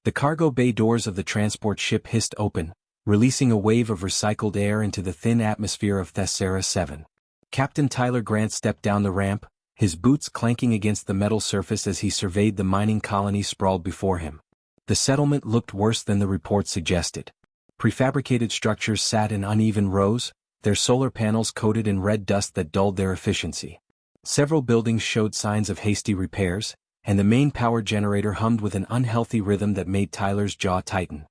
The cargo bay doors of the transport ship hissed open, releasing a wave of recycled air into the thin atmosphere of SCI-FI. Captain Tyler Grant stepped down the ramp, his boots clanking against the metal surface as he surveyed the mining colony sprawled before him. The settlement looked worse than the report suggested. Prefabricated structures sat in uneven rows, their solar panels coated in red dust that dulled their efficiency. Several buildings showed signs of hasty repairs, and the main power generator hummed with an unhealthy rhythm that made Tyler's jaw tighten.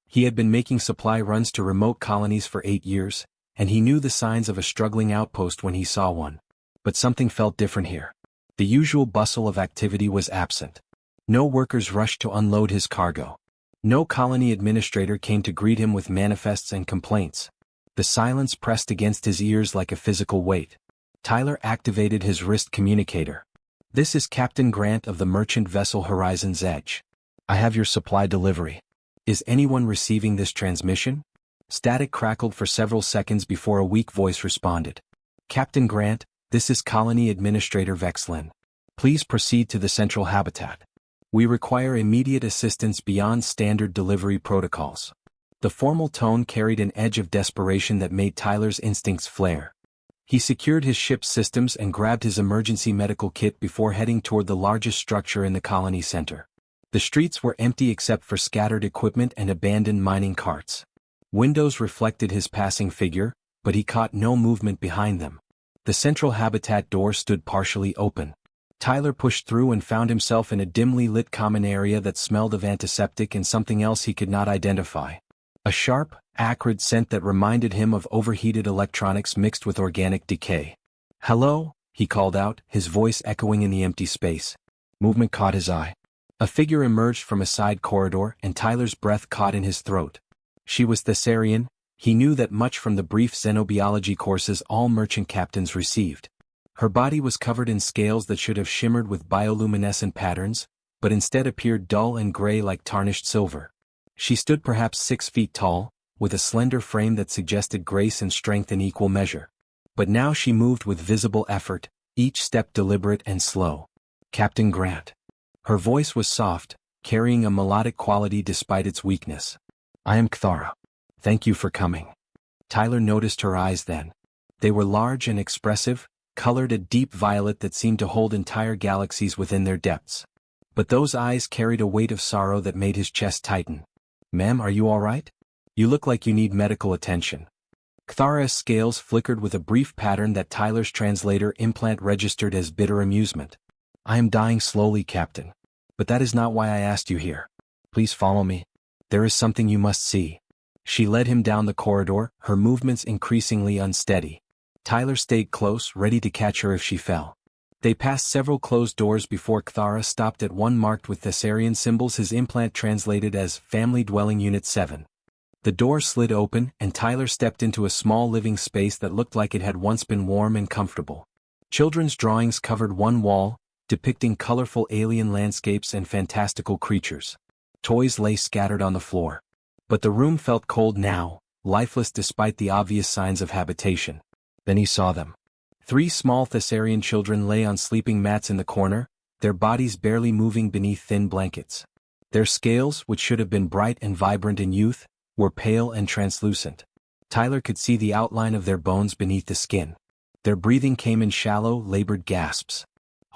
He had been making supply runs to remote colonies for 8 years, and he knew the signs of a struggling outpost when he saw one. But something felt different here. The usual bustle of activity was absent. No workers rushed to unload his cargo. No colony administrator came to greet him with manifests and complaints. The silence pressed against his ears like a physical weight. Tyler activated his wrist communicator. "This is Captain Grant of the merchant vessel Horizon's Edge. I have your supply delivery. Is anyone receiving this transmission?" Static crackled for several seconds before a weak voice responded. "Captain Grant, this is Colony Administrator Vexlin. Please proceed to the central habitat. We require immediate assistance beyond standard delivery protocols." The formal tone carried an edge of desperation that made Tyler's instincts flare. He secured his ship's systems and grabbed his emergency medical kit before heading toward the largest structure in the colony center. The streets were empty except for scattered equipment and abandoned mining carts. Windows reflected his passing figure, but he caught no movement behind them. The central habitat door stood partially open. Tyler pushed through and found himself in a dimly lit common area that smelled of antiseptic and something else he could not identify. A sharp, acrid scent that reminded him of overheated electronics mixed with organic decay. "Hello," he called out, his voice echoing in the empty space. Movement caught his eye. A figure emerged from a side corridor and Tyler's breath caught in his throat. She was Thessarian. He knew that much from the brief xenobiology courses all merchant captains received. Her body was covered in scales that should have shimmered with bioluminescent patterns, but instead appeared dull and gray like tarnished silver. She stood perhaps 6 feet tall, with a slender frame that suggested grace and strength in equal measure. But now she moved with visible effort, each step deliberate and slow. "Captain Grant." Her voice was soft, carrying a melodic quality despite its weakness. "I am Kthara. Thank you for coming." Tyler noticed her eyes then. They were large and expressive, colored a deep violet that seemed to hold entire galaxies within their depths. But those eyes carried a weight of sorrow that made his chest tighten. "Ma'am, are you all right? You look like you need medical attention." Kthara's scales flickered with a brief pattern that Tyler's translator implant registered as bitter amusement. "I am dying slowly, Captain. But that is not why I asked you here. Please follow me. There is something you must see." She led him down the corridor, her movements increasingly unsteady. Tyler stayed close, ready to catch her if she fell. They passed several closed doors before Kthara stopped at one marked with Thessarian symbols his implant translated as Family Dwelling Unit 7. The door slid open and Tyler stepped into a small living space that looked like it had once been warm and comfortable. Children's drawings covered one wall, depicting colorful alien landscapes and fantastical creatures. Toys lay scattered on the floor. But the room felt cold now, lifeless despite the obvious signs of habitation. Then he saw them. 3 small Thessarian children lay on sleeping mats in the corner, their bodies barely moving beneath thin blankets. Their scales, which should have been bright and vibrant in youth, were pale and translucent. Tyler could see the outline of their bones beneath the skin. Their breathing came in shallow, labored gasps.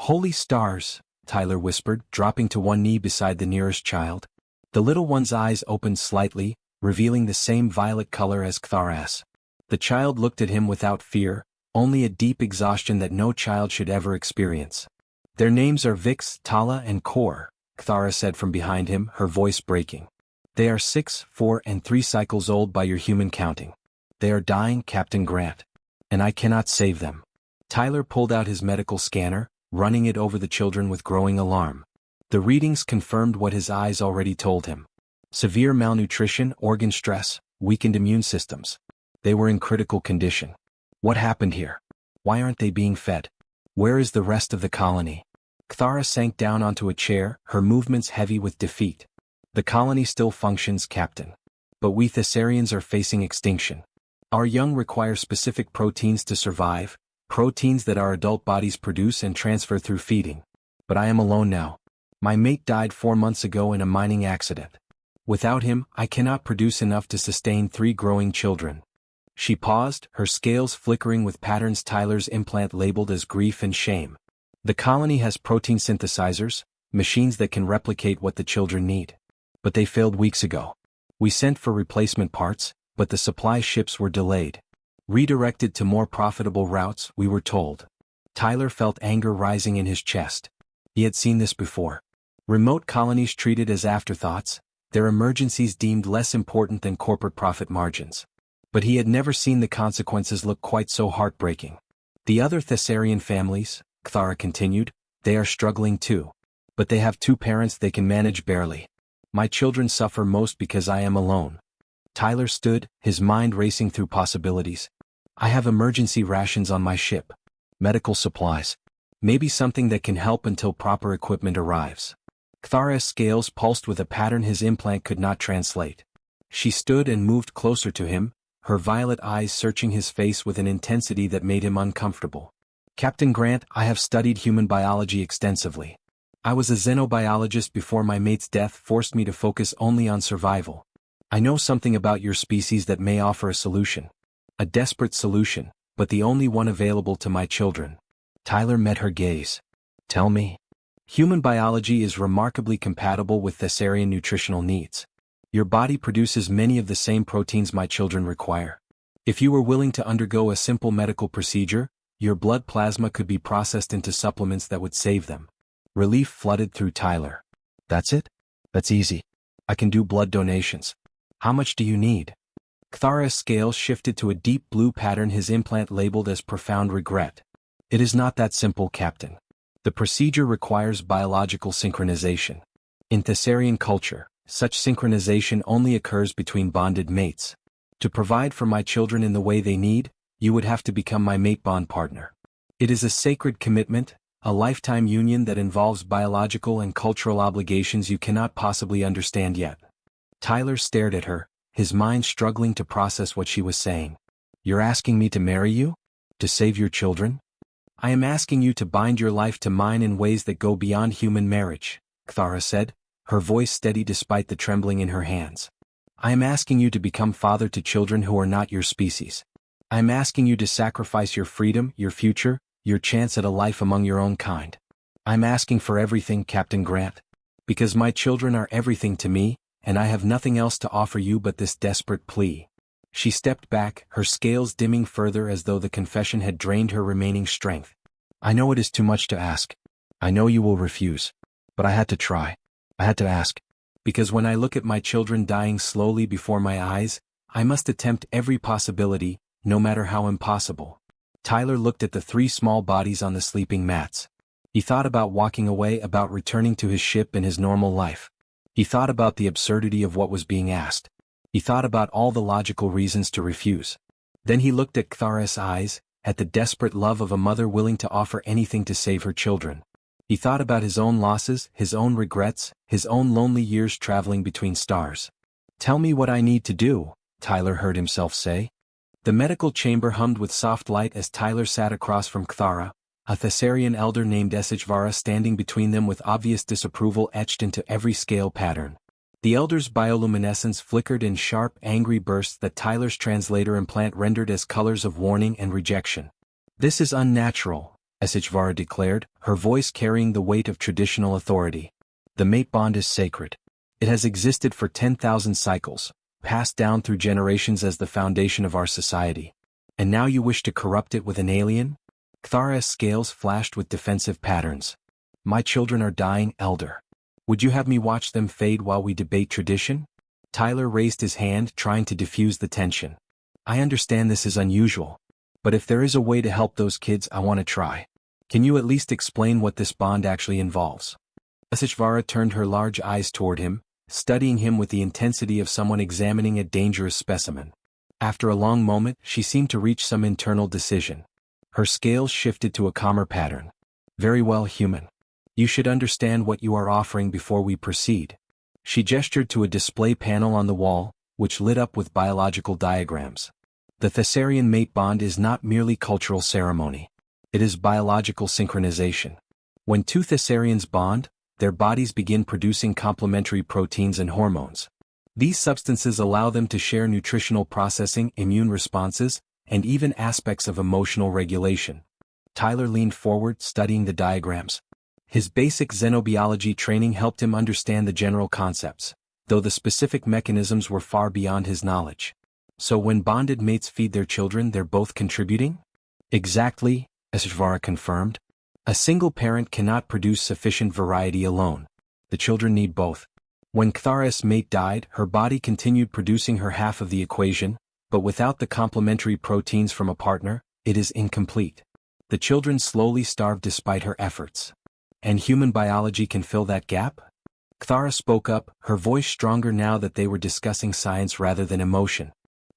"Holy stars," Tyler whispered, dropping to one knee beside the nearest child. The little one's eyes opened slightly, revealing the same violet color as Kthara's. The child looked at him without fear, only a deep exhaustion that no child should ever experience. "Their names are Vix, Tala and Kor," Kthara said from behind him, her voice breaking. "They are 6, 4 and 3 cycles old by your human counting. They are dying, Captain Grant. And I cannot save them." Tyler pulled out his medical scanner, running it over the children with growing alarm. The readings confirmed what his eyes already told him. Severe malnutrition, organ stress, weakened immune systems. They were in critical condition. What happened here? Why aren't they being fed? Where is the rest of the colony? Kthara sank down onto a chair, her movements heavy with defeat. "The colony still functions, Captain. But we Thessarians are facing extinction. Our young require specific proteins to survive, proteins that our adult bodies produce and transfer through feeding. But I am alone now. My mate died 4 months ago in a mining accident. Without him, I cannot produce enough to sustain 3 growing children. She paused, her scales flickering with patterns. Tyler's implant labeled as grief and shame. The colony has protein synthesizers, machines that can replicate what the children need. But they failed weeks ago. We sent for replacement parts, but the supply ships were delayed. Redirected to more profitable routes, we were told. Tyler felt anger rising in his chest. He had seen this before. Remote colonies treated as afterthoughts, their emergencies deemed less important than corporate profit margins. But he had never seen the consequences look quite so heartbreaking. The other Thessarian families, Kthara continued, they are struggling too. But they have 2 parents they can manage barely. My children suffer most because I am alone. Tyler stood, his mind racing through possibilities. I have emergency rations on my ship. Medical supplies. Maybe something that can help until proper equipment arrives. Kthara's scales pulsed with a pattern his implant could not translate. She stood and moved closer to him, her violet eyes searching his face with an intensity that made him uncomfortable. Captain Grant, I have studied human biology extensively. I was a xenobiologist before my mate's death forced me to focus only on survival. I know something about your species that may offer a solution. A desperate solution, but the only one available to my children. Tyler met her gaze. Tell me. Human biology is remarkably compatible with Thessarian nutritional needs. Your body produces many of the same proteins my children require. If you were willing to undergo a simple medical procedure, your blood plasma could be processed into supplements that would save them. Relief flooded through Tyler. That's it? That's easy. I can do blood donations. How much do you need? Kthara's scales shifted to a deep blue pattern, his implant labeled as profound regret. It is not that simple, Captain. The procedure requires biological synchronization. In Thessarian culture, such synchronization only occurs between bonded mates. To provide for my children in the way they need, you would have to become my mate bond partner. It is a sacred commitment, a lifetime union that involves biological and cultural obligations you cannot possibly understand yet. Tyler stared at her, his mind struggling to process what she was saying. You're asking me to marry you? To save your children? I am asking you to bind your life to mine in ways that go beyond human marriage, Kthara said, her voice steady despite the trembling in her hands. I am asking you to become father to children who are not your species. I am asking you to sacrifice your freedom, your future, your chance at a life among your own kind. I'm asking for everything, Captain Grant. Because my children are everything to me, and I have nothing else to offer you but this desperate plea. She stepped back, her scales dimming further as though the confession had drained her remaining strength. I know it is too much to ask. I know you will refuse. But I had to try. I had to ask. Because when I look at my children dying slowly before my eyes, I must attempt every possibility, no matter how impossible. Tyler looked at the 3 small bodies on the sleeping mats. He thought about walking away, about returning to his ship and his normal life. He thought about the absurdity of what was being asked. He thought about all the logical reasons to refuse. Then he looked at Kthara's eyes, at the desperate love of a mother willing to offer anything to save her children. He thought about his own losses, his own regrets, his own lonely years traveling between stars. Tell me what I need to do, Tyler heard himself say. The medical chamber hummed with soft light as Tyler sat across from Kthara, a Thessarian elder named SCI-FI standing between them with obvious disapproval etched into every scale pattern. The elder's bioluminescence flickered in sharp, angry bursts that Tyler's translator implant rendered as colors of warning and rejection. This is unnatural, SCI-FI declared, her voice carrying the weight of traditional authority. The mate bond is sacred. It has existed for 10,000 cycles, passed down through generations as the foundation of our society. And now you wish to corrupt it with an alien? Kthara's scales flashed with defensive patterns. My children are dying, elder. Would you have me watch them fade while we debate tradition? Tyler raised his hand, trying to diffuse the tension. I understand this is unusual. But if there is a way to help those kids, I want to try. Can you at least explain what this bond actually involves? SCI-FI turned her large eyes toward him, studying him with the intensity of someone examining a dangerous specimen. After a long moment, she seemed to reach some internal decision. Her scales shifted to a calmer pattern. Very well, human. You should understand what you are offering before we proceed. She gestured to a display panel on the wall, which lit up with biological diagrams. The Thessarian mate bond is not merely cultural ceremony. It is biological synchronization. When 2 Thessarians bond, their bodies begin producing complementary proteins and hormones. These substances allow them to share nutritional processing, immune responses, and even aspects of emotional regulation. Tyler leaned forward, studying the diagrams. His basic xenobiology training helped him understand the general concepts, though the specific mechanisms were far beyond his knowledge. So when bonded mates feed their children, they're both contributing? Exactly, HFY confirmed. A single parent cannot produce sufficient variety alone. The children need both. When Kthara's mate died, her body continued producing her half of the equation, but without the complementary proteins from a partner, it is incomplete. The children slowly starved despite her efforts. And human biology can fill that gap? Kthara spoke up, her voice stronger now that they were discussing science rather than emotion.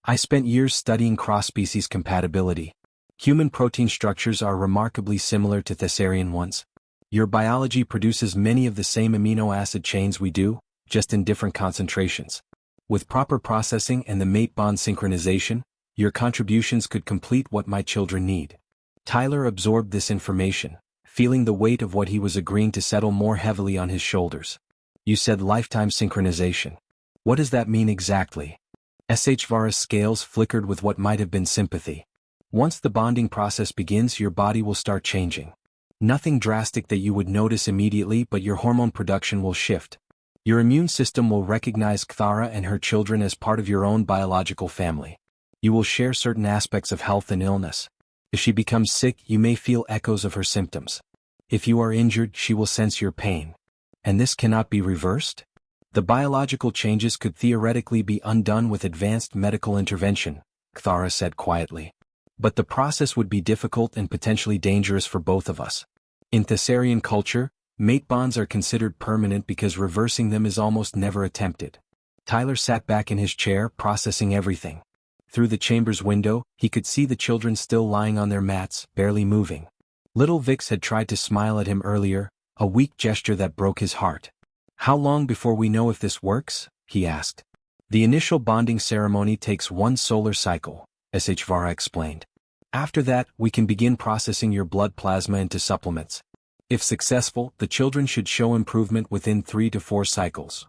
I spent years studying cross-species compatibility. Human protein structures are remarkably similar to Thessarian ones. Your biology produces many of the same amino acid chains we do, just in different concentrations. With proper processing and the mate bond synchronization, your contributions could complete what my children need. Tyler absorbed this information, feeling the weight of what he was agreeing to settle more heavily on his shoulders. You said lifetime synchronization. What does that mean exactly? SHVAR's scales flickered with what might have been sympathy. Once the bonding process begins, your body will start changing. Nothing drastic that you would notice immediately, but your hormone production will shift. Your immune system will recognize Kthara and her children as part of your own biological family. You will share certain aspects of health and illness. If she becomes sick, you may feel echoes of her symptoms. If you are injured, she will sense your pain. And this cannot be reversed? The biological changes could theoretically be undone with advanced medical intervention, Kthara said quietly. But the process would be difficult and potentially dangerous for both of us. In Thessarian culture, mate bonds are considered permanent because reversing them is almost never attempted. Tyler sat back in his chair, processing everything. Through the chamber's window, he could see the children still lying on their mats, barely moving. Little Vix had tried to smile at him earlier, a weak gesture that broke his heart. How long before we know if this works? He asked. The initial bonding ceremony takes 1 solar cycle, SHVAR explained. After that, we can begin processing your blood plasma into supplements. If successful, the children should show improvement within 3 to 4 cycles.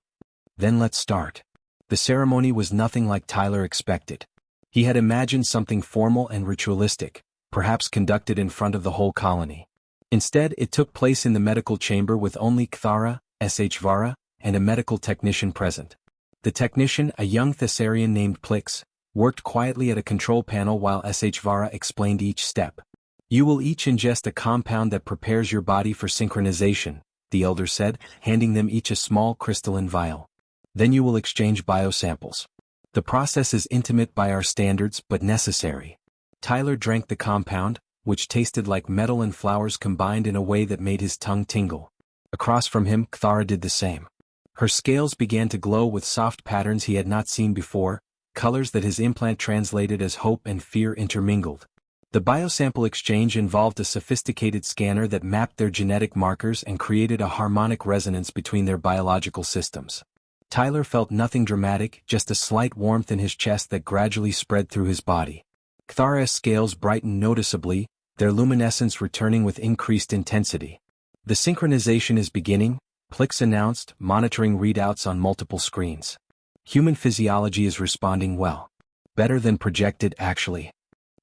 Then let's start. The ceremony was nothing like Tyler expected. He had imagined something formal and ritualistic, perhaps conducted in front of the whole colony. Instead, it took place in the medical chamber with only Kthara, SHVAR, and a medical technician present. The technician, a young Thessarian named Plix, worked quietly at a control panel while SHVAR explained each step. You will each ingest a compound that prepares your body for synchronization, the elder said, handing them each a small crystalline vial. Then you will exchange biosamples. The process is intimate by our standards but necessary. Tyler drank the compound, which tasted like metal and flowers combined in a way that made his tongue tingle. Across from him, Kthara did the same. Her scales began to glow with soft patterns he had not seen before, colors that his implant translated as hope and fear intermingled. The biosample exchange involved a sophisticated scanner that mapped their genetic markers and created a harmonic resonance between their biological systems. Tyler felt nothing dramatic, just a slight warmth in his chest that gradually spread through his body. Kthara's scales brightened noticeably, their luminescence returning with increased intensity. The synchronization is beginning, Plix announced, monitoring readouts on multiple screens. Human physiology is responding well. Better than projected, actually.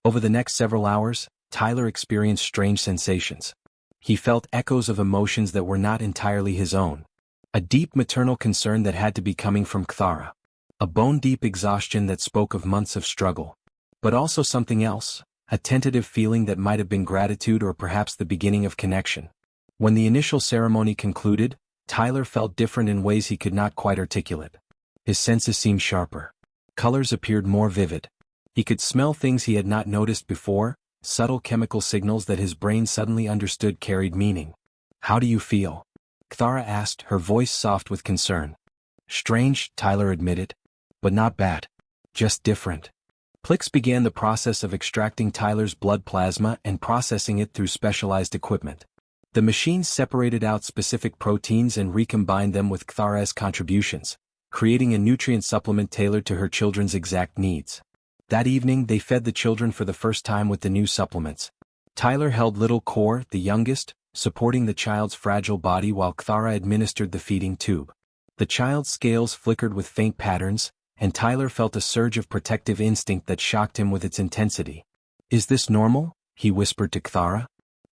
Over the next several hours, Tyler experienced strange sensations. He felt echoes of emotions that were not entirely his own. A deep maternal concern that had to be coming from Kthara. A bone-deep exhaustion that spoke of months of struggle. But also something else, a tentative feeling that might have been gratitude or perhaps the beginning of connection. When the initial ceremony concluded, Tyler felt different in ways he could not quite articulate. His senses seemed sharper. Colors appeared more vivid. He could smell things he had not noticed before, subtle chemical signals that his brain suddenly understood carried meaning. How do you feel? Kthara asked, her voice soft with concern. Strange, Tyler admitted. But not bad. Just different. Plix began the process of extracting Tyler's blood plasma and processing it through specialized equipment. The machines separated out specific proteins and recombined them with Kthara's contributions, creating a nutrient supplement tailored to her children's exact needs. That evening they fed the children for the first time with the new supplements. Tyler held little Core, the youngest, supporting the child's fragile body while Kthara administered the feeding tube. The child's scales flickered with faint patterns, and Tyler felt a surge of protective instinct that shocked him with its intensity. "Is this normal?" he whispered to Kthara.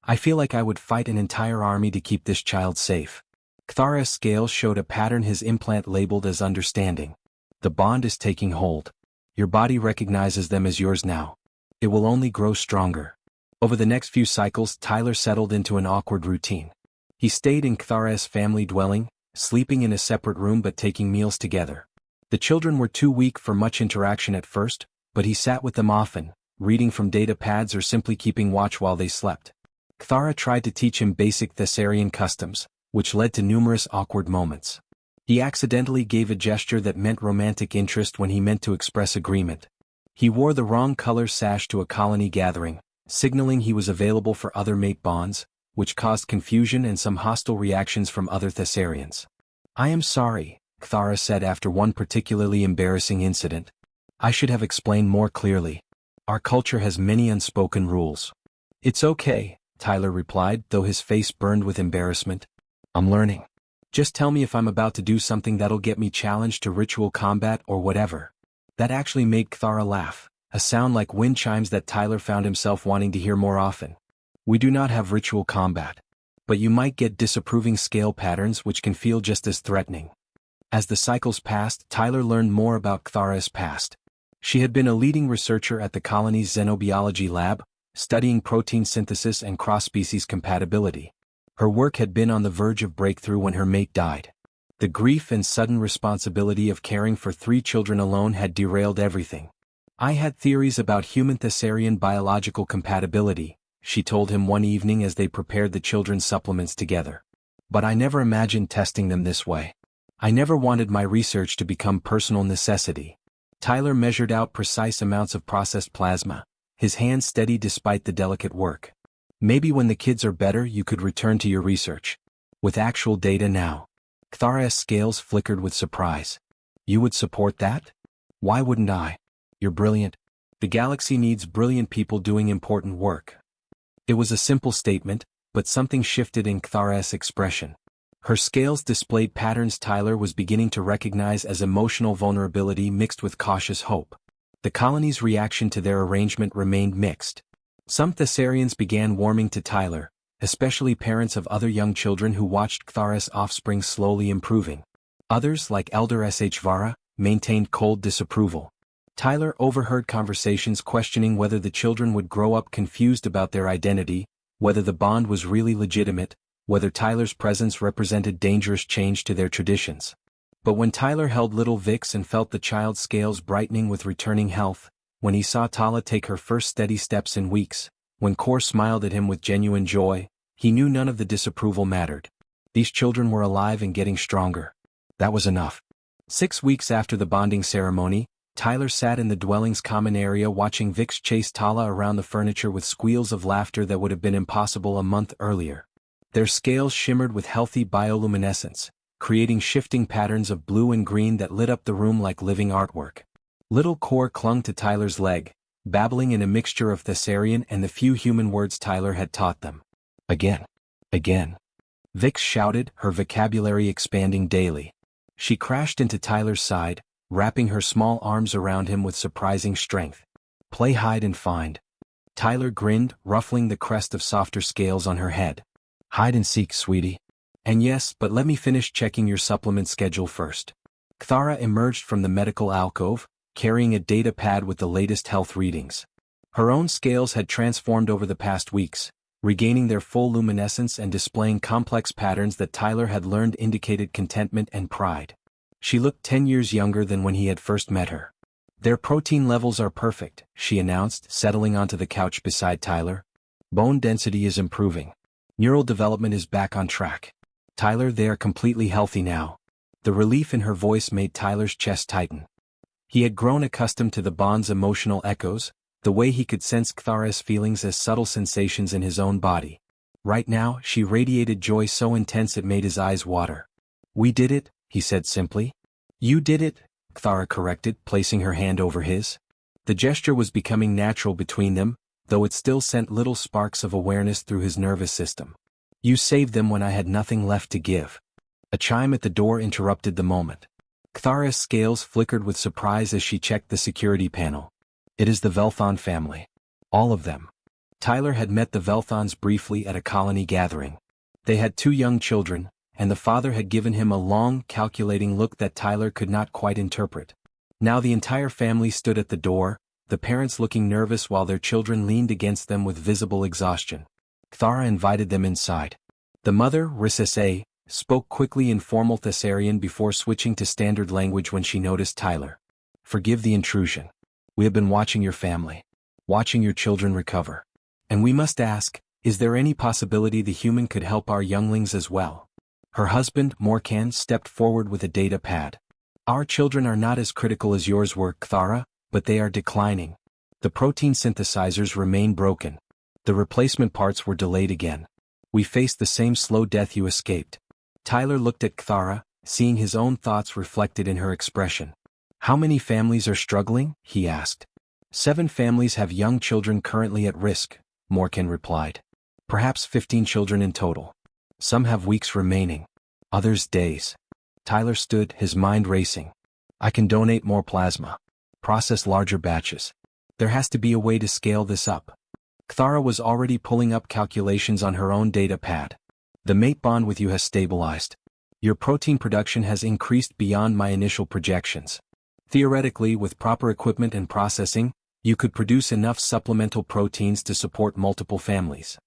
"I feel like I would fight an entire army to keep this child safe." Kthara's scales showed a pattern his implant labeled as understanding. "The bond is taking hold. Your body recognizes them as yours now. It will only grow stronger." Over the next few cycles, Tyler settled into an awkward routine. He stayed in Kthara's family dwelling, sleeping in a separate room but taking meals together. The children were too weak for much interaction at first, but he sat with them often, reading from data pads or simply keeping watch while they slept. Kthara tried to teach him basic Thessarian customs, which led to numerous awkward moments. He accidentally gave a gesture that meant romantic interest when he meant to express agreement. He wore the wrong color sash to a colony gathering, signaling he was available for other mate bonds, which caused confusion and some hostile reactions from other Thessarians. "I am sorry," Kthara said after one particularly embarrassing incident. "I should have explained more clearly. Our culture has many unspoken rules." "It's okay," Tyler replied, though his face burned with embarrassment. "I'm learning. Just tell me if I'm about to do something that'll get me challenged to ritual combat or whatever." That actually made Kthara laugh, a sound like wind chimes that Tyler found himself wanting to hear more often. "We do not have ritual combat. But you might get disapproving scale patterns which can feel just as threatening." As the cycles passed, Tyler learned more about Kthara's past. She had been a leading researcher at the colony's xenobiology lab, studying protein synthesis and cross-species compatibility. Her work had been on the verge of breakthrough when her mate died. The grief and sudden responsibility of caring for 3 children alone had derailed everything. "I had theories about human Thessarian biological compatibility," she told him one evening as they prepared the children's supplements together. "But I never imagined testing them this way. I never wanted my research to become personal necessity." Tyler measured out precise amounts of processed plasma, his hands steady despite the delicate work. "Maybe when the kids are better you could return to your research. With actual data now." Kthara's scales flickered with surprise. "You would support that?" "Why wouldn't I? You're brilliant. The galaxy needs brilliant people doing important work." It was a simple statement, but something shifted in Kthara's expression. Her scales displayed patterns Tyler was beginning to recognize as emotional vulnerability mixed with cautious hope. The colony's reaction to their arrangement remained mixed. Some Thessarians began warming to Tyler, especially parents of other young children who watched Kthara's offspring slowly improving. Others, like Elder SHY, maintained cold disapproval. Tyler overheard conversations questioning whether the children would grow up confused about their identity, whether the bond was really legitimate, whether Tyler's presence represented dangerous change to their traditions. But when Tyler held little Vix and felt the child's scales brightening with returning health, when he saw Tala take her first steady steps in weeks, when Kor smiled at him with genuine joy, he knew none of the disapproval mattered. These children were alive and getting stronger. That was enough. 6 weeks after the bonding ceremony, Tyler sat in the dwelling's common area watching Vix chase Tala around the furniture with squeals of laughter that would have been impossible a month earlier. Their scales shimmered with healthy bioluminescence, creating shifting patterns of blue and green that lit up the room like living artwork. Little Kor clung to Tyler's leg, babbling in a mixture of Thessarian and the few human words Tyler had taught them. "Again. Again." Vix shouted, her vocabulary expanding daily. She crashed into Tyler's side, wrapping her small arms around him with surprising strength. "Play hide and find." Tyler grinned, ruffling the crest of softer scales on her head. "Hide and seek, sweetie." "And yes, but let me finish checking your supplement schedule first." Kthara emerged from the medical alcove, carrying a data pad with the latest health readings. Her own scales had transformed over the past weeks, regaining their full luminescence and displaying complex patterns that Tyler had learned indicated contentment and pride. She looked 10 years younger than when he had first met her. "Their protein levels are perfect," she announced, settling onto the couch beside Tyler. "Bone density is improving. Neural development is back on track. Tyler, they are completely healthy now." The relief in her voice made Tyler's chest tighten. He had grown accustomed to the bond's emotional echoes, the way he could sense Kthara's feelings as subtle sensations in his own body. Right now, she radiated joy so intense it made his eyes water. "We did it," he said simply. "You did it," Kthara corrected, placing her hand over his. The gesture was becoming natural between them, though it still sent little sparks of awareness through his nervous system. "You saved them when I had nothing left to give." A chime at the door interrupted the moment. Kthara's scales flickered with surprise as she checked the security panel. It is the Velthon family. All of them. Tyler had met the Velthons briefly at a colony gathering. They had 2 young children, and the father had given him a long, calculating look that Tyler could not quite interpret. Now the entire family stood at the door, the parents looking nervous while their children leaned against them with visible exhaustion. Kthara invited them inside. The mother, Risese, spoke quickly in formal Thessarian before switching to standard language when she noticed Tyler. Forgive the intrusion. We have been watching your family. Watching your children recover. And we must ask, is there any possibility the human could help our younglings as well? Her husband, Morkan, stepped forward with a data pad. Our children are not as critical as yours were, Kthara, but they are declining. The protein synthesizers remain broken. The replacement parts were delayed again. We faced the same slow death you escaped. Tyler looked at Kthara, seeing his own thoughts reflected in her expression. How many families are struggling? He asked. 7 families have young children currently at risk, Morkan replied. Perhaps 15 children in total. Some have weeks remaining. Others days. Tyler stood, his mind racing. I can donate more plasma. Process larger batches. There has to be a way to scale this up. Kthara was already pulling up calculations on her own data pad. The mate bond with you has stabilized. Your protein production has increased beyond my initial projections. Theoretically, with proper equipment and processing, you could produce enough supplemental proteins to support multiple families.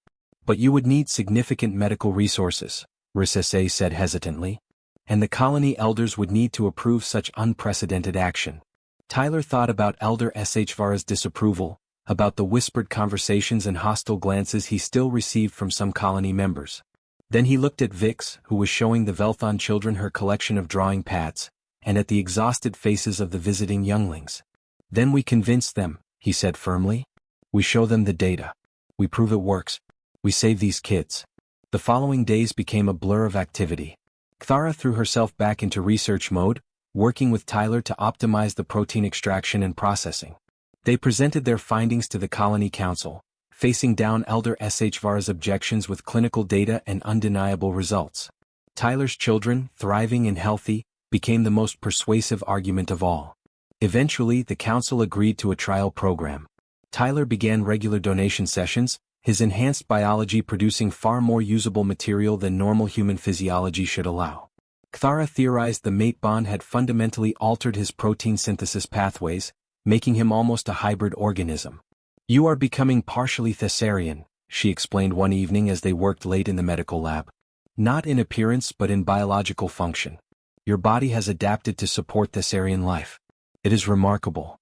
But you would need significant medical resources, Risese said hesitantly. And the colony elders would need to approve such unprecedented action. Tyler thought about Elder SHVAR's disapproval, about the whispered conversations and hostile glances he still received from some colony members. Then he looked at Vix, who was showing the Velthon children her collection of drawing pads, and at the exhausted faces of the visiting younglings. Then we convince them, he said firmly. We show them the data. We prove it works. We save these kids. The following days became a blur of activity. Kthara threw herself back into research mode, working with Tyler to optimize the protein extraction and processing. They presented their findings to the Colony Council, facing down Elder SHVAR's objections with clinical data and undeniable results. Tyler's children, thriving and healthy, became the most persuasive argument of all. Eventually, the council agreed to a trial program. Tyler began regular donation sessions, his enhanced biology producing far more usable material than normal human physiology should allow. Kthara theorized the mate bond had fundamentally altered his protein synthesis pathways, making him almost a hybrid organism. You are becoming partially Thessarian, she explained one evening as they worked late in the medical lab. Not in appearance but in biological function. Your body has adapted to support Thessarian life. It is remarkable.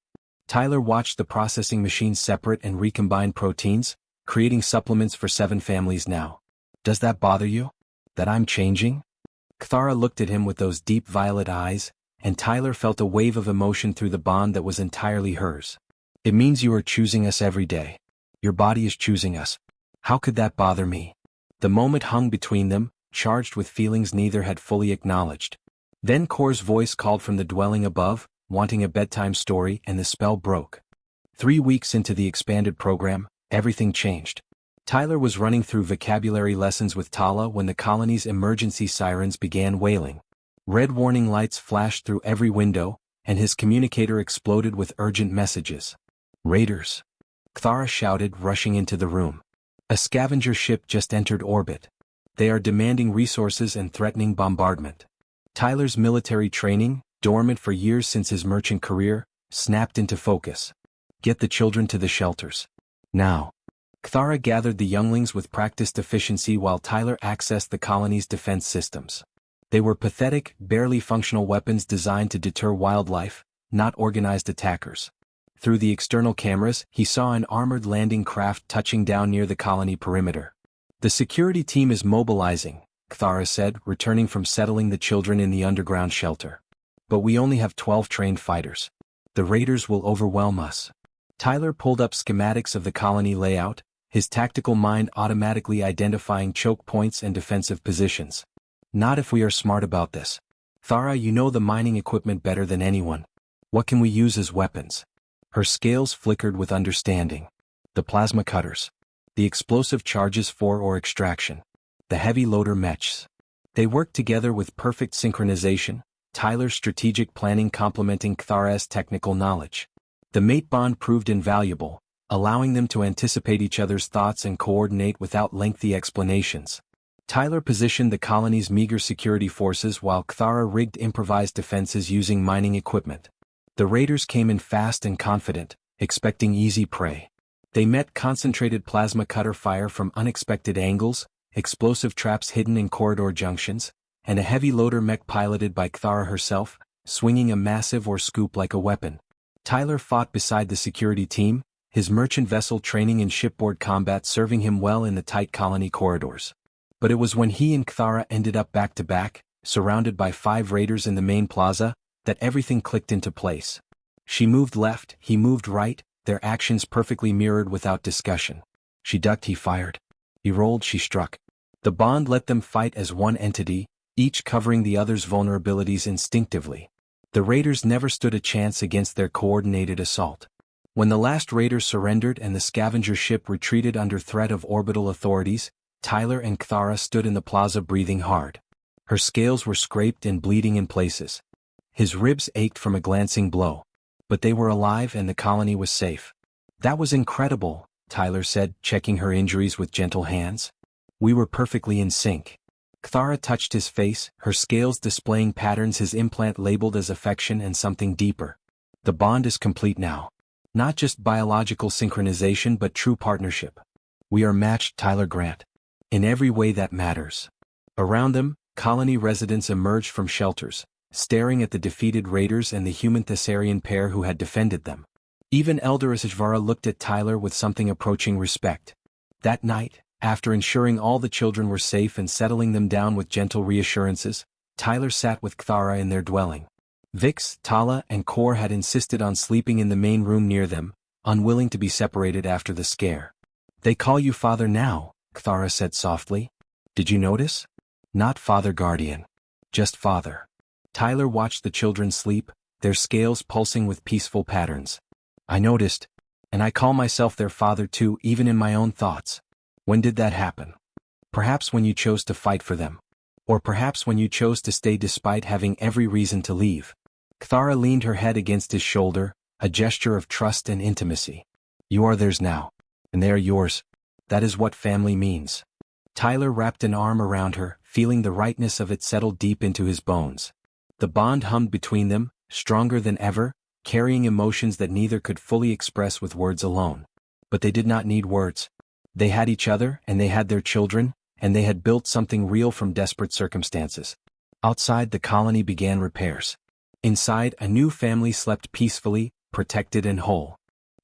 Tyler watched the processing machine separate and recombine proteins, creating supplements for 7 families now. Does that bother you? That I'm changing? Kthara looked at him with those deep violet eyes, and Tyler felt a wave of emotion through the bond that was entirely hers. It means you are choosing us every day. Your body is choosing us. How could that bother me? The moment hung between them, charged with feelings neither had fully acknowledged. Then Kor's voice called from the dwelling above, wanting a bedtime story, and the spell broke. 3 weeks into the expanded program, everything changed. Tyler was running through vocabulary lessons with Tala when the colony's emergency sirens began wailing. Red warning lights flashed through every window, and his communicator exploded with urgent messages. Raiders! Kthara shouted, rushing into the room. A scavenger ship just entered orbit. They are demanding resources and threatening bombardment. Tyler's military training, dormant for years since his merchant career, snapped into focus. Get the children to the shelters. Now. Kthara gathered the younglings with practiced efficiency while Tyler accessed the colony's defense systems. They were pathetic, barely functional weapons designed to deter wildlife, not organized attackers. Through the external cameras, he saw an armored landing craft touching down near the colony perimeter. The security team is mobilizing, Kthara said, returning from settling the children in the underground shelter. But we only have 12 trained fighters. The raiders will overwhelm us. Tyler pulled up schematics of the colony layout, his tactical mind automatically identifying choke points and defensive positions. Not if we are smart about this. Kthara, you know the mining equipment better than anyone. What can we use as weapons? Her scales flickered with understanding. The plasma cutters. The explosive charges for ore extraction. The heavy loader mechs. They worked together with perfect synchronization, Tyler's strategic planning complementing Kthara's technical knowledge. The mate bond proved invaluable, allowing them to anticipate each other's thoughts and coordinate without lengthy explanations. Tyler positioned the colony's meager security forces while Kthara rigged improvised defenses using mining equipment. The raiders came in fast and confident, expecting easy prey. They met concentrated plasma cutter fire from unexpected angles, explosive traps hidden in corridor junctions, and a heavy loader mech piloted by Kthara herself, swinging a massive ore scoop like a weapon. Tyler fought beside the security team, his merchant vessel training in shipboard combat serving him well in the tight colony corridors. But it was when he and Kthara ended up back-to-back, surrounded by 5 raiders in the main plaza, that everything clicked into place. She moved left, he moved right, their actions perfectly mirrored without discussion. She ducked, he fired. He rolled, she struck. The bond let them fight as one entity, each covering the other's vulnerabilities instinctively. The raiders never stood a chance against their coordinated assault. When the last raider surrendered and the scavenger ship retreated under threat of orbital authorities, Tyler and Kthara stood in the plaza breathing hard. Her scales were scraped and bleeding in places. His ribs ached from a glancing blow. But they were alive and the colony was safe. That was incredible, Tyler said, checking her injuries with gentle hands. We were perfectly in sync. Kthara touched his face, her scales displaying patterns his implant labeled as affection and something deeper. The bond is complete now. Not just biological synchronization but true partnership. We are matched, Tyler Grant. In every way that matters. Around them, colony residents emerged from shelters, staring at the defeated raiders and the human Thessarian pair who had defended them. Even Elder HFY looked at Tyler with something approaching respect. That night, after ensuring all the children were safe and settling them down with gentle reassurances, Tyler sat with Kthara in their dwelling. Vix, Tala, and Kor had insisted on sleeping in the main room near them, unwilling to be separated after the scare. They call you father now, Kthara said softly. Did you notice? Not father guardian. Just father. Tyler watched the children sleep, their scales pulsing with peaceful patterns. I noticed, and I call myself their father too, even in my own thoughts. When did that happen? Perhaps when you chose to fight for them. Or perhaps when you chose to stay despite having every reason to leave. Kthara leaned her head against his shoulder, a gesture of trust and intimacy. You are theirs now, and they are yours. That is what family means. Tyler wrapped an arm around her, feeling the rightness of it settle deep into his bones. The bond hummed between them, stronger than ever, carrying emotions that neither could fully express with words alone. But they did not need words. They had each other, and they had their children, and they had built something real from desperate circumstances. Outside, the colony began repairs. Inside, a new family slept peacefully, protected and whole.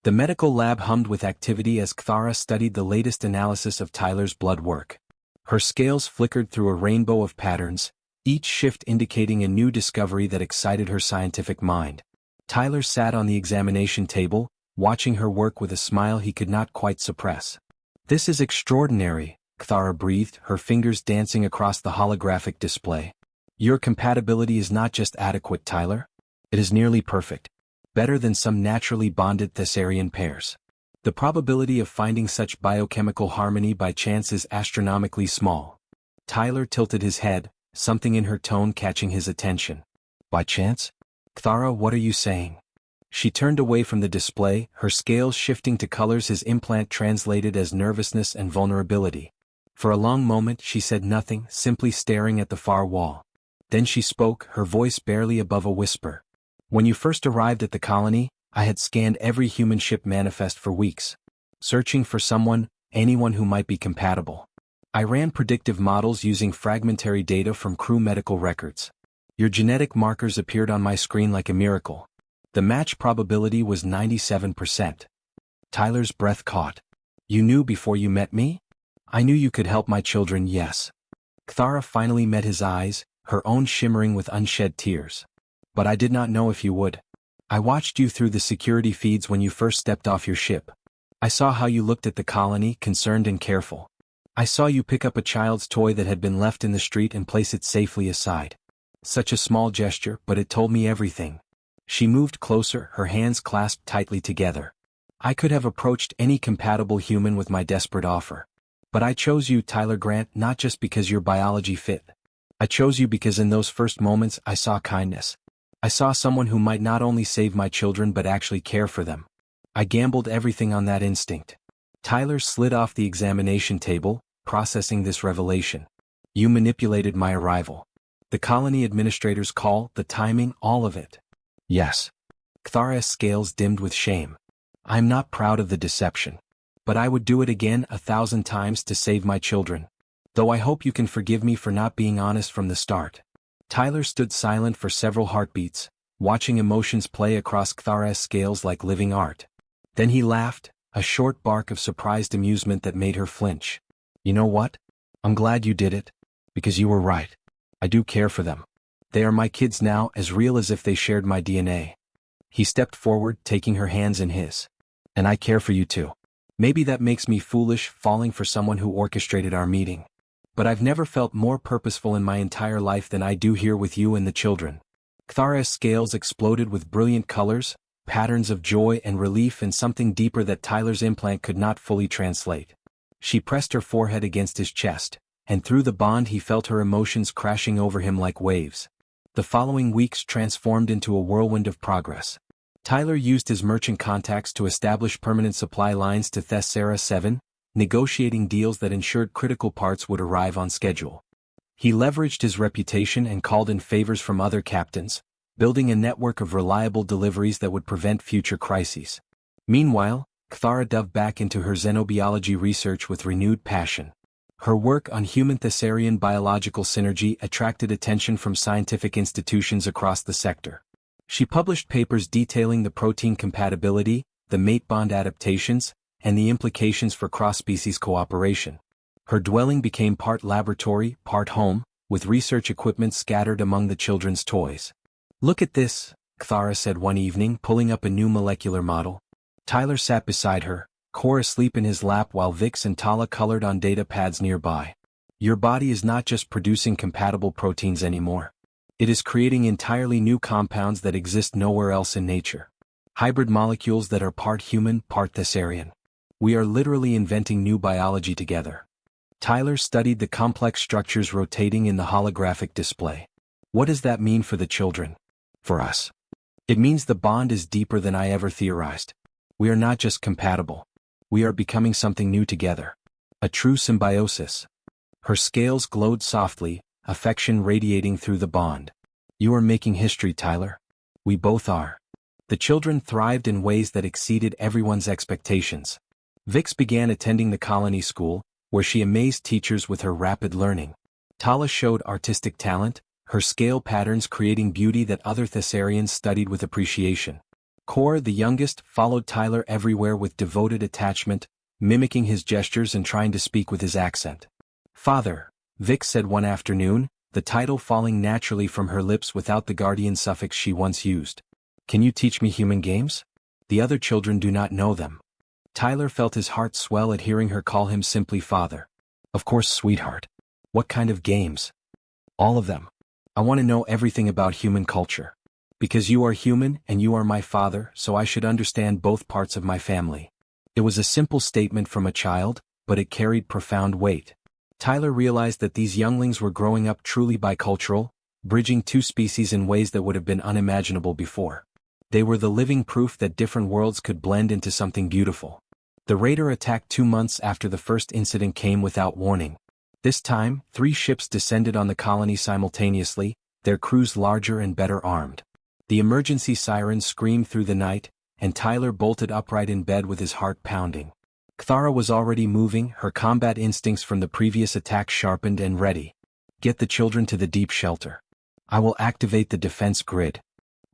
The medical lab hummed with activity as Kthara studied the latest analysis of Tyler's blood work. Her scales flickered through a rainbow of patterns, each shift indicating a new discovery that excited her scientific mind. Tyler sat on the examination table, watching her work with a smile he could not quite suppress. This is extraordinary, Kthara breathed, her fingers dancing across the holographic display. Your compatibility is not just adequate, Tyler. It is nearly perfect. Better than some naturally bonded Thessarian pairs. The probability of finding such biochemical harmony by chance is astronomically small. Tyler tilted his head, something in her tone catching his attention. By chance? Kthara, what are you saying? She turned away from the display, her scales shifting to colors his implant translated as nervousness and vulnerability. For a long moment she said nothing, simply staring at the far wall. Then she spoke, her voice barely above a whisper. When you first arrived at the colony, I had scanned every human ship manifest for weeks, searching for someone, anyone who might be compatible. I ran predictive models using fragmentary data from crew medical records. Your genetic markers appeared on my screen like a miracle. The match probability was 97%. Tyler's breath caught. You knew before you met me? I knew you could help my children, yes. Kthara finally met his eyes, her own shimmering with unshed tears. But I did not know if you would. I watched you through the security feeds when you first stepped off your ship. I saw how you looked at the colony, concerned and careful. I saw you pick up a child's toy that had been left in the street and place it safely aside. Such a small gesture, but it told me everything. She moved closer, her hands clasped tightly together. I could have approached any compatible human with my desperate offer. But I chose you, Tyler Grant, not just because your biology fit. I chose you because in those first moments I saw kindness. I saw someone who might not only save my children but actually care for them. I gambled everything on that instinct. Tyler slid off the examination table, processing this revelation. You manipulated my arrival. The colony administrator's call, the timing, all of it. Yes. Kthara's scales dimmed with shame. I'm not proud of the deception. But I would do it again 1,000 times to save my children. Though I hope you can forgive me for not being honest from the start. Tyler stood silent for several heartbeats, watching emotions play across Kthara's scales like living art. Then he laughed, a short bark of surprised amusement that made her flinch. You know what? I'm glad you did it. Because you were right. I do care for them. They are my kids now, as real as if they shared my DNA. He stepped forward, taking her hands in his. And I care for you too. Maybe that makes me foolish, falling for someone who orchestrated our meeting. But I've never felt more purposeful in my entire life than I do here with you and the children. Kthara's scales exploded with brilliant colors, patterns of joy and relief, and something deeper that Tyler's implant could not fully translate. She pressed her forehead against his chest, and through the bond he felt her emotions crashing over him like waves. The following weeks transformed into a whirlwind of progress. Tyler used his merchant contacts to establish permanent supply lines to SCI-FI, negotiating deals that ensured critical parts would arrive on schedule. He leveraged his reputation and called in favors from other captains, building a network of reliable deliveries that would prevent future crises. Meanwhile, Kthara dove back into her xenobiology research with renewed passion. Her work on human Thessarian biological synergy attracted attention from scientific institutions across the sector. She published papers detailing the protein compatibility, the mate bond adaptations, and the implications for cross-species cooperation. Her dwelling became part laboratory, part home, with research equipment scattered among the children's toys. Look at this, Kthara said one evening, pulling up a new molecular model. Tyler sat beside her, Core asleep in his lap while Vix and Tala colored on data pads nearby. Your body is not just producing compatible proteins anymore. It is creating entirely new compounds that exist nowhere else in nature. Hybrid molecules that are part human, part Thessarian. We are literally inventing new biology together. Tyler studied the complex structures rotating in the holographic display. What does that mean for the children? For us. It means the bond is deeper than I ever theorized. We are not just compatible. We are becoming something new together. A true symbiosis. Her scales glowed softly, affection radiating through the bond. You are making history, Tyler. We both are. The children thrived in ways that exceeded everyone's expectations. Vix began attending the colony school, where she amazed teachers with her rapid learning. Tala showed artistic talent, her scale patterns creating beauty that other Thessarians studied with appreciation. Core, the youngest, followed Tyler everywhere with devoted attachment, mimicking his gestures and trying to speak with his accent. Father, Vix said one afternoon, the title falling naturally from her lips without the guardian suffix she once used. Can you teach me human games? The other children do not know them. Tyler felt his heart swell at hearing her call him simply father. Of course, sweetheart. What kind of games? All of them. I want to know everything about human culture. Because you are human and you are my father, so I should understand both parts of my family. It was a simple statement from a child, but it carried profound weight. Tyler realized that these younglings were growing up truly bicultural, bridging two species in ways that would have been unimaginable before. They were the living proof that different worlds could blend into something beautiful. The raider attacked 2 months after the first incident came without warning. This time, 3 ships descended on the colony simultaneously, their crews larger and better armed. The emergency siren screamed through the night, and Tyler bolted upright in bed with his heart pounding. Kthara was already moving, her combat instincts from the previous attack sharpened and ready. Get the children to the deep shelter. I will activate the defense grid.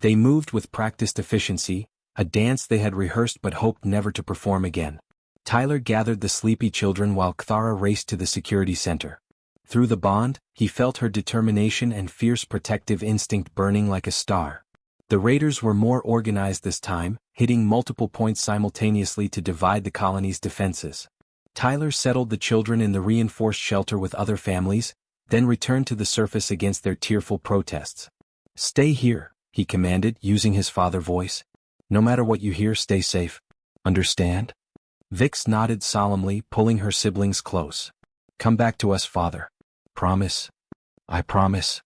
They moved with practiced efficiency, a dance they had rehearsed but hoped never to perform again. Tyler gathered the sleepy children while Kthara raced to the security center. Through the bond, he felt her determination and fierce protective instinct burning like a star. The raiders were more organized this time, hitting multiple points simultaneously to divide the colony's defenses. Tyler settled the children in the reinforced shelter with other families, then returned to the surface against their tearful protests. Stay here, he commanded, using his father voice. No matter what you hear, stay safe. Understand? Vix nodded solemnly, pulling her siblings close. Come back to us, father. Promise? I promise.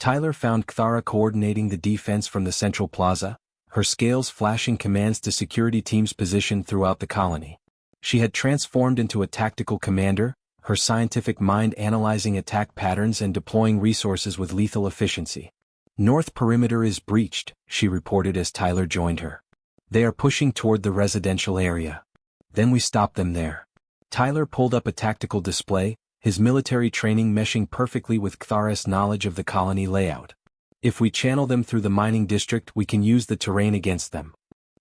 Tyler found Kthara coordinating the defense from the central plaza, her scales flashing commands to security teams positioned throughout the colony. She had transformed into a tactical commander, her scientific mind analyzing attack patterns and deploying resources with lethal efficiency. North perimeter is breached, she reported as Tyler joined her. They are pushing toward the residential area. Then we stop them there. Tyler pulled up a tactical display, his military training meshing perfectly with Kthara's knowledge of the colony layout. If we channel them through the mining district, we can use the terrain against them.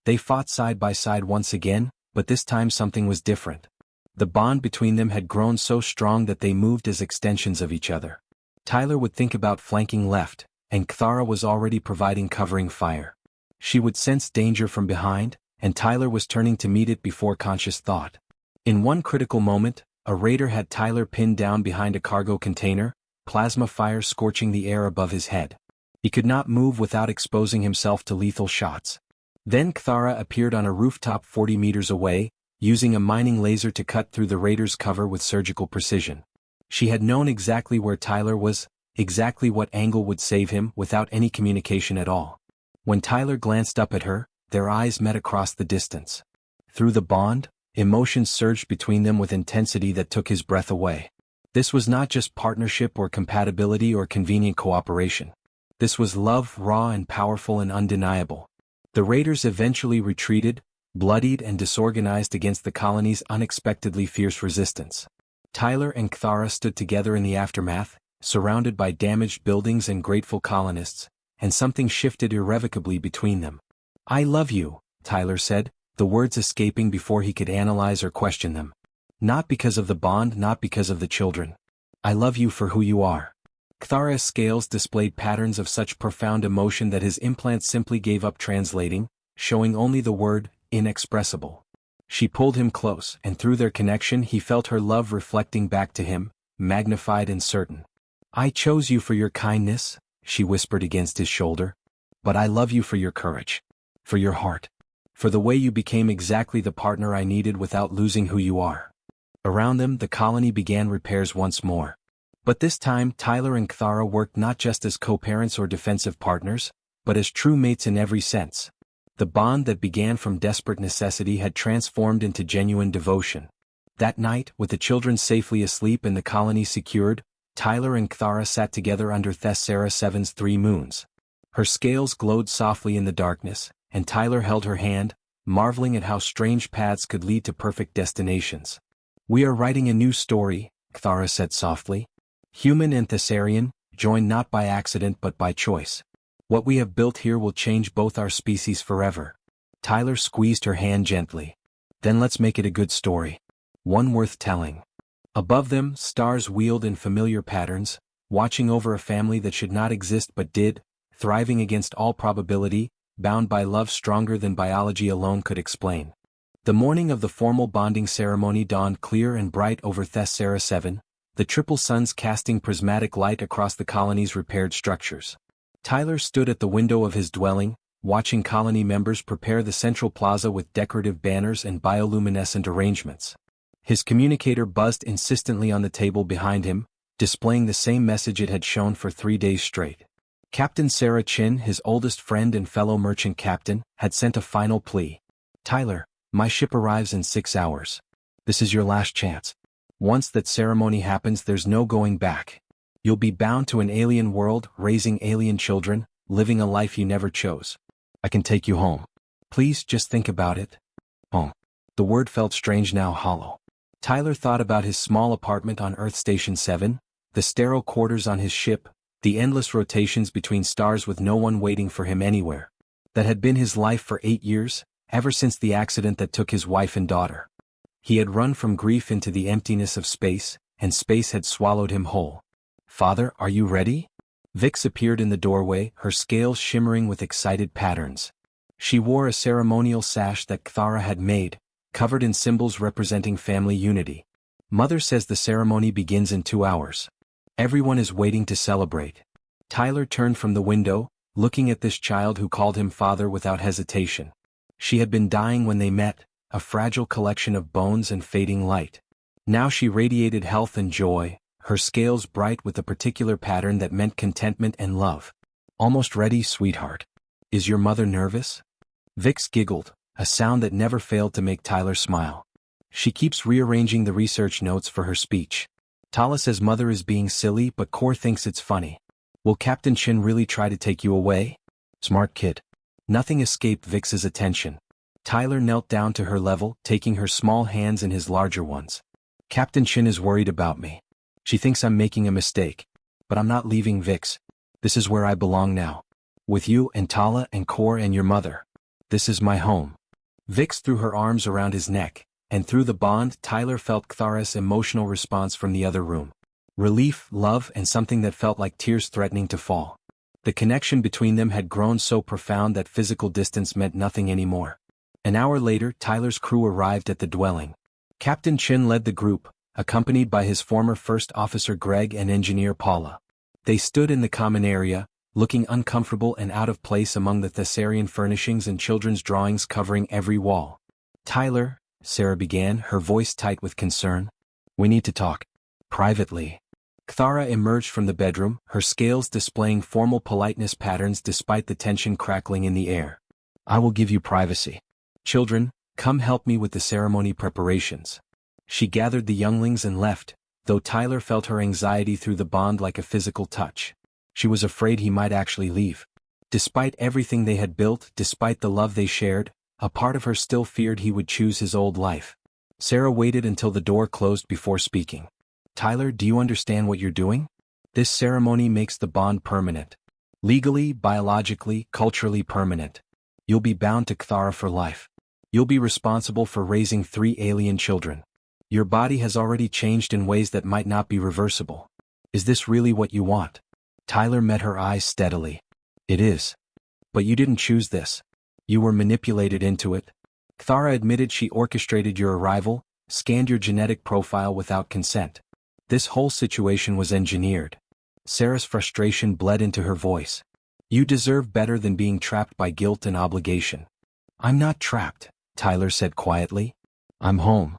They fought side by side once again, but this time something was different. The bond between them had grown so strong that they moved as extensions of each other. Tyler would think about flanking left, and Kthara was already providing covering fire. She would sense danger from behind, and Tyler was turning to meet it before conscious thought. In one critical moment, a raider had Tyler pinned down behind a cargo container, plasma fire scorching the air above his head. He could not move without exposing himself to lethal shots. Then Kthara appeared on a rooftop 40 meters away, using a mining laser to cut through the raider's cover with surgical precision. She had known exactly where Tyler was, exactly what angle would save him without any communication at all. When Tyler glanced up at her, their eyes met across the distance. Through the bond, emotions surged between them with intensity that took his breath away. This was not just partnership or compatibility or convenient cooperation. This was love, raw and powerful and undeniable. The raiders eventually retreated, bloodied and disorganized against the colony's unexpectedly fierce resistance. Tyler and Kthara stood together in the aftermath, surrounded by damaged buildings and grateful colonists, and something shifted irrevocably between them. I love you, Tyler said, the words escaping before he could analyze or question them. Not because of the bond, not because of the children. I love you for who you are. Kthara's scales displayed patterns of such profound emotion that his implants simply gave up translating, showing only the word, inexpressible. She pulled him close, and through their connection he felt her love reflecting back to him, magnified and certain. I chose you for your kindness, she whispered against his shoulder. But I love you for your courage. For your heart. For the way you became exactly the partner I needed without losing who you are. Around them, the colony began repairs once more. But this time, Tyler and Kthara worked not just as co-parents or defensive partners, but as true mates in every sense. The bond that began from desperate necessity had transformed into genuine devotion. That night, with the children safely asleep and the colony secured, Tyler and Kthara sat together under Thessera 7's 3 moons. Her scales glowed softly in the darkness, and Tyler held her hand, marveling at how strange paths could lead to perfect destinations. We are writing a new story, Kthara said softly. Human and Thessarian, joined not by accident but by choice. What we have built here will change both our species forever. Tyler squeezed her hand gently. Then let's make it a good story. One worth telling. Above them, stars wheeled in familiar patterns, watching over a family that should not exist but did, thriving against all probability, bound by love stronger than biology alone could explain. The morning of the formal bonding ceremony dawned clear and bright over Thessera 7, the triple suns casting prismatic light across the colony's repaired structures. Tyler stood at the window of his dwelling, watching colony members prepare the central plaza with decorative banners and bioluminescent arrangements. His communicator buzzed insistently on the table behind him, displaying the same message it had shown for 3 days straight. Captain Sarah Chin, his oldest friend and fellow merchant captain, had sent a final plea. Tyler, my ship arrives in 6 hours. This is your last chance. Once that ceremony happens, there's no going back. You'll be bound to an alien world, raising alien children, living a life you never chose. I can take you home. Please just think about it. Home. The word felt strange now, hollow. Tyler thought about his small apartment on Earth Station 7, the sterile quarters on his ship, the endless rotations between stars with no one waiting for him anywhere. That had been his life for 8 years, ever since the accident that took his wife and daughter. He had run from grief into the emptiness of space, and space had swallowed him whole. Father, are you ready? Vix appeared in the doorway, her scales shimmering with excited patterns. She wore a ceremonial sash that Kthara had made, covered in symbols representing family unity. Mother says the ceremony begins in 2 hours. Everyone is waiting to celebrate. Tyler turned from the window, looking at this child who called him father without hesitation. She had been dying when they met, a fragile collection of bones and fading light. Now she radiated health and joy, her scales bright with a particular pattern that meant contentment and love. "Almost ready, sweetheart. Is your mother nervous?" Vix giggled, a sound that never failed to make Tyler smile. "She keeps rearranging the research notes for her speech. Tala says mother is being silly, but Core thinks it's funny. Will Captain Shin really try to take you away?" "Smart kid." Nothing escaped Vix's attention. Tyler knelt down to her level, taking her small hands in his larger ones. "Captain Shin is worried about me. She thinks I'm making a mistake. But I'm not leaving, Vix. This is where I belong now. With you and Tala and Core and your mother. This is my home." Vix threw her arms around his neck, and through the bond Tyler felt Kthara's emotional response from the other room. Relief, love, and something that felt like tears threatening to fall. The connection between them had grown so profound that physical distance meant nothing anymore. An hour later, Tyler's crew arrived at the dwelling. Captain Chin led the group, accompanied by his former first officer Greg and engineer Paula. They stood in the common area, looking uncomfortable and out of place among the Thessarian furnishings and children's drawings covering every wall. "Tyler," Sarah began, her voice tight with concern. "We need to talk. Privately." Kthara emerged from the bedroom, her scales displaying formal politeness patterns despite the tension crackling in the air. "I will give you privacy. Children, come help me with the ceremony preparations." She gathered the younglings and left, though Tyler felt her anxiety through the bond like a physical touch. She was afraid he might actually leave. Despite everything they had built, despite the love they shared, a part of her still feared he would choose his old life. Sarah waited until the door closed before speaking. "Tyler, do you understand what you're doing? This ceremony makes the bond permanent. Legally, biologically, culturally permanent. You'll be bound to Kthara for life. You'll be responsible for raising 3 alien children. Your body has already changed in ways that might not be reversible. Is this really what you want?" Tyler met her eyes steadily. "It is. But you didn't choose this. You were manipulated into it." Kthara admitted she orchestrated your arrival, scanned your genetic profile without consent. This whole situation was engineered. Sarah's frustration bled into her voice. "You deserve better than being trapped by guilt and obligation." "I'm not trapped," Tyler said quietly. "I'm home."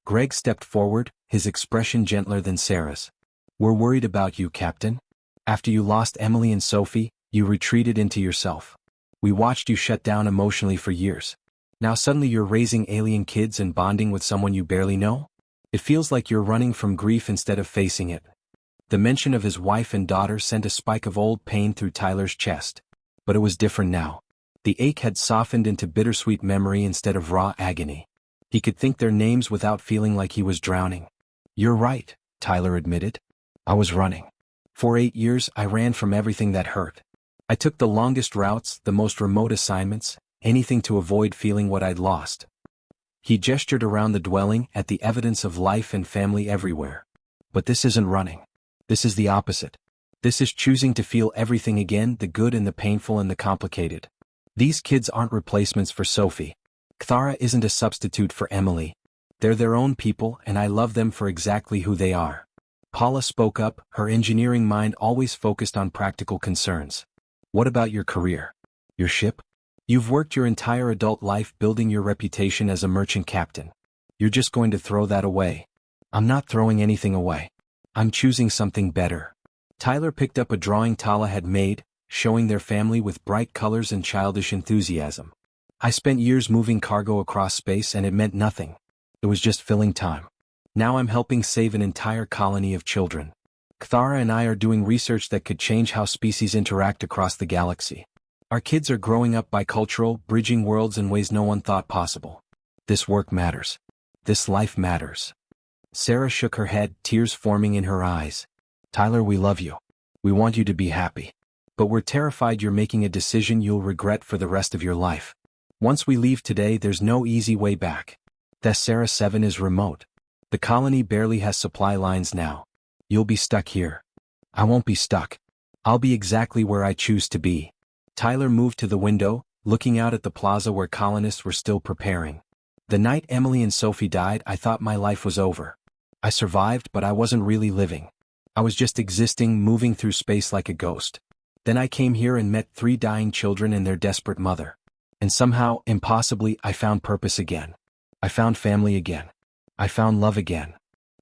Greg stepped forward, his expression gentler than Sarah's. "We're worried about you, Captain. After you lost Emily and Sophie, you retreated into yourself. We watched you shut down emotionally for years. Now suddenly you're raising alien kids and bonding with someone you barely know? It feels like you're running from grief instead of facing it." The mention of his wife and daughter sent a spike of old pain through Tyler's chest. But it was different now. The ache had softened into bittersweet memory instead of raw agony. He could think their names without feeling like he was drowning. "You're right," Tyler admitted. "I was running. For 8 years I ran from everything that hurt. I took the longest routes, the most remote assignments, anything to avoid feeling what I'd lost." He gestured around the dwelling at the evidence of life and family everywhere. "But this isn't running. This is the opposite. This is choosing to feel everything again, the good and the painful and the complicated. These kids aren't replacements for Sophie. Kthara isn't a substitute for Emily. They're their own people and I love them for exactly who they are." Paula spoke up, her engineering mind always focused on practical concerns. "What about your career? Your ship? You've worked your entire adult life building your reputation as a merchant captain. You're just going to throw that away." "I'm not throwing anything away. I'm choosing something better." Tyler picked up a drawing Tala had made, showing their family with bright colors and childish enthusiasm. "I spent years moving cargo across space and it meant nothing. It was just filling time. Now I'm helping save an entire colony of children. Kthara and I are doing research that could change how species interact across the galaxy. Our kids are growing up bicultural, bridging worlds in ways no one thought possible. This work matters. This life matters." Sarah shook her head, tears forming in her eyes. "Tyler, we love you. We want you to be happy. But we're terrified you're making a decision you'll regret for the rest of your life. Once we leave today, there's no easy way back. Thessara 7 is remote. The colony barely has supply lines now. You'll be stuck here. I won't be stuck. I'll be exactly where I choose to be." Tyler moved to the window, looking out at the plaza where colonists were still preparing. "The night Emily and Sophie died, I thought my life was over. I survived, but I wasn't really living. I was just existing, moving through space like a ghost. Then I came here and met 3 dying children and their desperate mother. And somehow, impossibly, I found purpose again. I found family again. I found love again.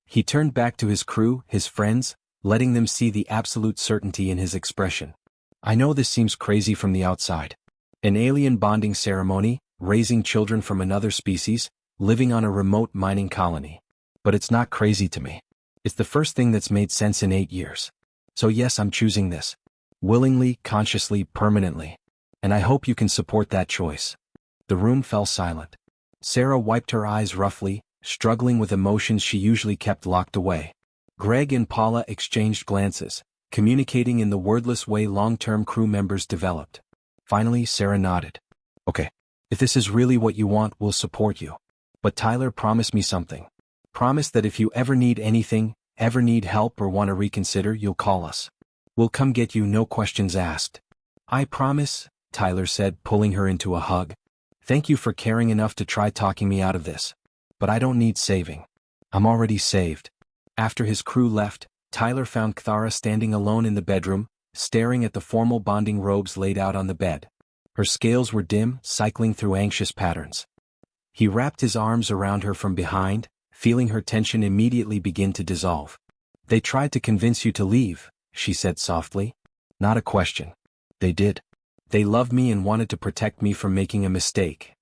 He turned back to his crew, his friends, letting them see the absolute certainty in his expression. I know this seems crazy from the outside. An alien bonding ceremony, raising children from another species, living on a remote mining colony. But it's not crazy to me. It's the first thing that's made sense in 8 years. So yes, I'm choosing this. Willingly, consciously, permanently. And I hope you can support that choice. The room fell silent. Sarah wiped her eyes roughly, struggling with emotions she usually kept locked away. Greg and Paula exchanged glances, communicating in the wordless way long-term crew members developed. Finally, Sarah nodded. Okay. If this is really what you want, we'll support you. But Tyler, promise me something. Promise that if you ever need anything, ever need help or want to reconsider, you'll call us. We'll come get you, no questions asked. I promise, Tyler said, pulling her into a hug. Thank you for caring enough to try talking me out of this. But I don't need saving. I'm already saved. After his crew left, Tyler found Kthara standing alone in the bedroom, staring at the formal bonding robes laid out on the bed. Her scales were dim, cycling through anxious patterns. He wrapped his arms around her from behind, feeling her tension immediately begin to dissolve. They tried to convince you to leave, she said softly. Not a question. They did. They loved me and wanted to protect me from making a mistake.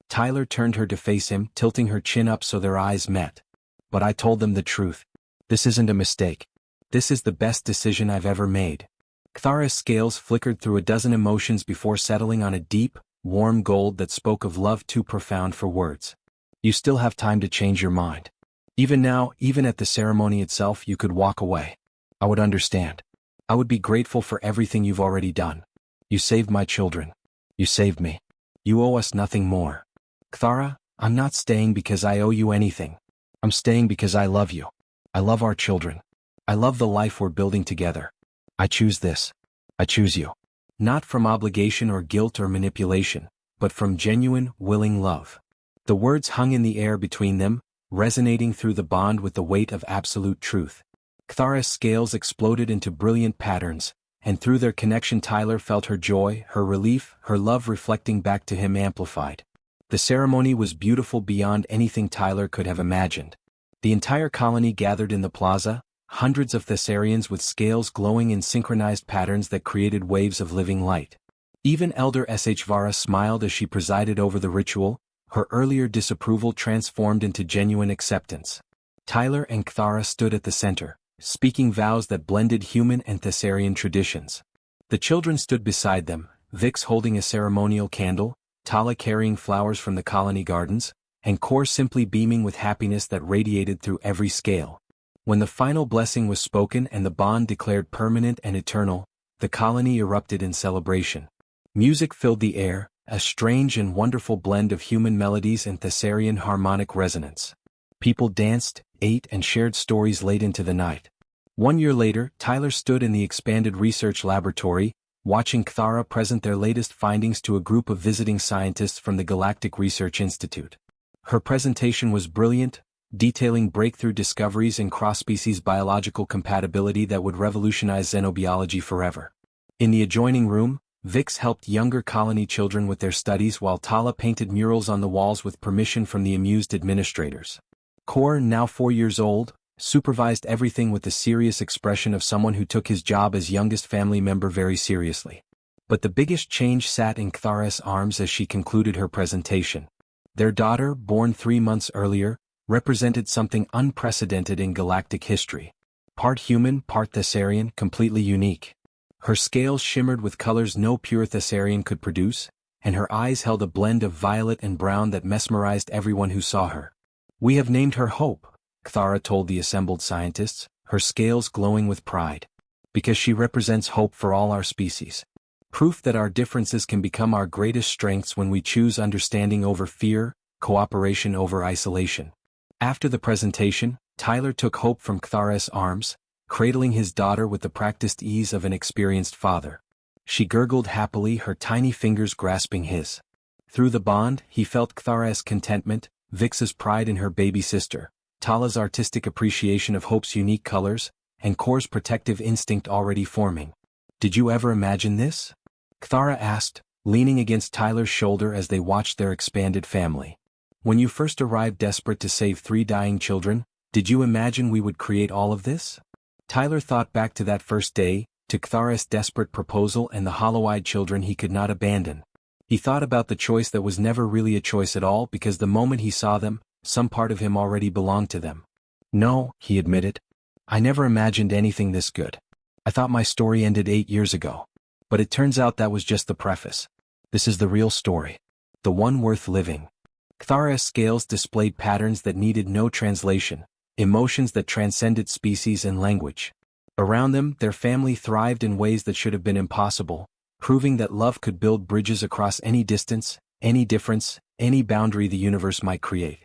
Tyler turned her to face him, tilting her chin up so their eyes met. But I told them the truth. This isn't a mistake. This is the best decision I've ever made. Kthara's scales flickered through a dozen emotions before settling on a deep, warm gold that spoke of love too profound for words. You still have time to change your mind. Even now, even at the ceremony itself, you could walk away. I would understand. I would be grateful for everything you've already done. You saved my children. You saved me. You owe us nothing more. Kthara, I'm not staying because I owe you anything. I'm staying because I love you. I love our children. I love the life we're building together. I choose this. I choose you. Not from obligation or guilt or manipulation, but from genuine, willing love. The words hung in the air between them, resonating through the bond with the weight of absolute truth. Kthara's scales exploded into brilliant patterns, and through their connection Tyler felt her joy, her relief, her love reflecting back to him amplified. The ceremony was beautiful beyond anything Tyler could have imagined. The entire colony gathered in the plaza, hundreds of Thessarians with scales glowing in synchronized patterns that created waves of living light. Even Elder SHY smiled as she presided over the ritual, her earlier disapproval transformed into genuine acceptance. Tyler and Kthara stood at the center, speaking vows that blended human and Thessarian traditions. The children stood beside them, Vix holding a ceremonial candle, Tala carrying flowers from the colony gardens, and Kor simply beaming with happiness that radiated through every scale. When the final blessing was spoken and the bond declared permanent and eternal, the colony erupted in celebration. Music filled the air, a strange and wonderful blend of human melodies and Thessarian harmonic resonance. People danced, ate and shared stories late into the night. 1 year later, Tyler stood in the expanded research laboratory, watching Kthara present their latest findings to a group of visiting scientists from the Galactic Research Institute. Her presentation was brilliant, detailing breakthrough discoveries in cross-species biological compatibility that would revolutionize xenobiology forever. In the adjoining room, Vix helped younger colony children with their studies while Tala painted murals on the walls with permission from the amused administrators. Kor, now 4 years old, supervised everything with the serious expression of someone who took his job as youngest family member very seriously. But the biggest change sat in Kthara's arms as she concluded her presentation. Their daughter, born 3 months earlier, represented something unprecedented in galactic history. Part human, part Thessarian, completely unique. Her scales shimmered with colors no pure Thessarian could produce, and her eyes held a blend of violet and brown that mesmerized everyone who saw her. We have named her Hope, Kthara told the assembled scientists, her scales glowing with pride. Because she represents hope for all our species. Proof that our differences can become our greatest strengths when we choose understanding over fear, cooperation over isolation. After the presentation, Tyler took Hope from Kthara's arms, cradling his daughter with the practiced ease of an experienced father. She gurgled happily, her tiny fingers grasping his. Through the bond, he felt Kthara's contentment, Vix's pride in her baby sister, Tala's artistic appreciation of Hope's unique colors, and Kor's protective instinct already forming. Did you ever imagine this? Kthara asked, leaning against Tyler's shoulder as they watched their expanded family. When you first arrived desperate to save 3 dying children, Did you imagine we would create all of this? Tyler thought back to that first day, to Kthar's desperate proposal and the hollow-eyed children he could not abandon. He thought about the choice that was never really a choice at all because the moment he saw them, some part of him already belonged to them. No, he admitted. I never imagined anything this good. I thought my story ended 8 years ago. But it turns out that was just the preface. This is the real story. The one worth living. Kthar's scales displayed patterns that needed no translation, emotions that transcended species and language. Around them, their family thrived in ways that should have been impossible, proving that love could build bridges across any distance, any difference, any boundary the universe might create.